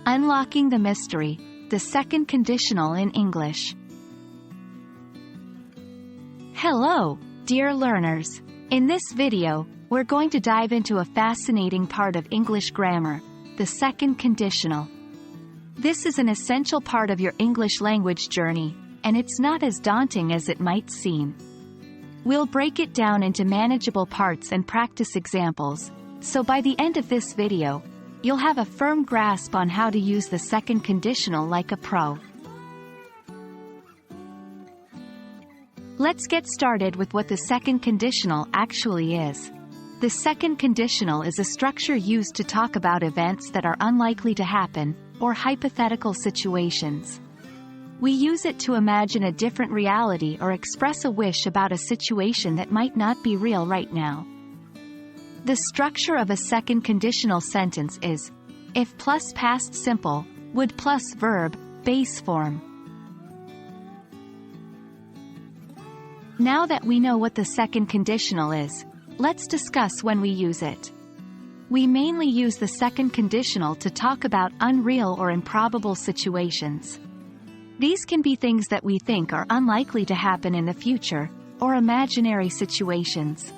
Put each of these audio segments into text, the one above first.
Unlocking the mystery, the second conditional in English. Hello, dear learners. In this video, we're going to dive into a fascinating part of English grammar, the second conditional. This is an essential part of your English language journey, and it's not as daunting as it might seem. We'll break it down into manageable parts and practice examples, so by the end of this video, you'll have a firm grasp on how to use the second conditional like a pro. Let's get started with what the second conditional actually is. The second conditional is a structure used to talk about events that are unlikely to happen, or hypothetical situations. We use it to imagine a different reality or express a wish about a situation that might not be real right now. The structure of a second conditional sentence is if plus past simple, would plus verb, base form. Now that we know what the second conditional is, let's discuss when we use it. We mainly use the second conditional to talk about unreal or improbable situations. These can be things that we think are unlikely to happen in the future, or imaginary situations.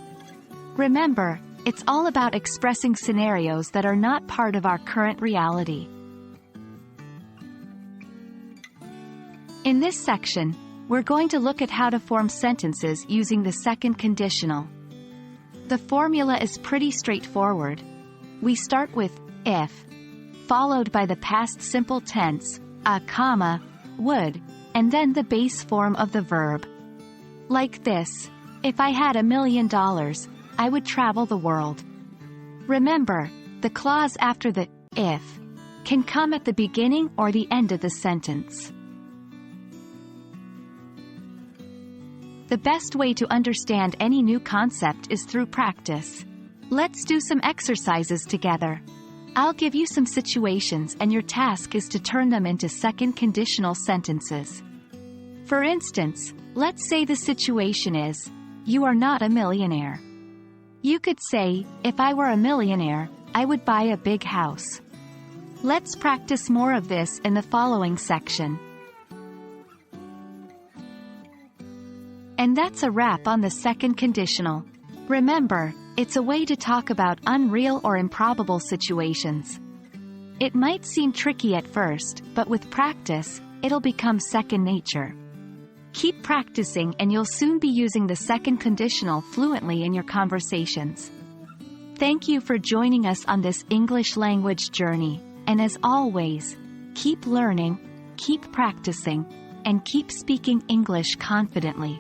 Remember, it's all about expressing scenarios that are not part of our current reality. In this section, we're going to look at how to form sentences using the second conditional. The formula is pretty straightforward. We start with if, followed by the past simple tense, a comma, would, and then the base form of the verb. Like this: if I had $1 million, I would travel the world. Remember, the clause after the if can come at the beginning or the end of the sentence. The best way to understand any new concept is through practice. Let's do some exercises together. I'll give you some situations and your task is to turn them into second conditional sentences. For instance, let's say the situation is, you are not a millionaire. You could say, if I were a millionaire, I would buy a big house. Let's practice more of this in the following section. And that's a wrap on the second conditional. Remember, it's a way to talk about unreal or improbable situations. It might seem tricky at first, but with practice, it'll become second nature. Keep practicing and you'll soon be using the second conditional fluently in your conversations. Thank you for joining us on this English language journey, and as always, keep learning, keep practicing, and keep speaking English confidently.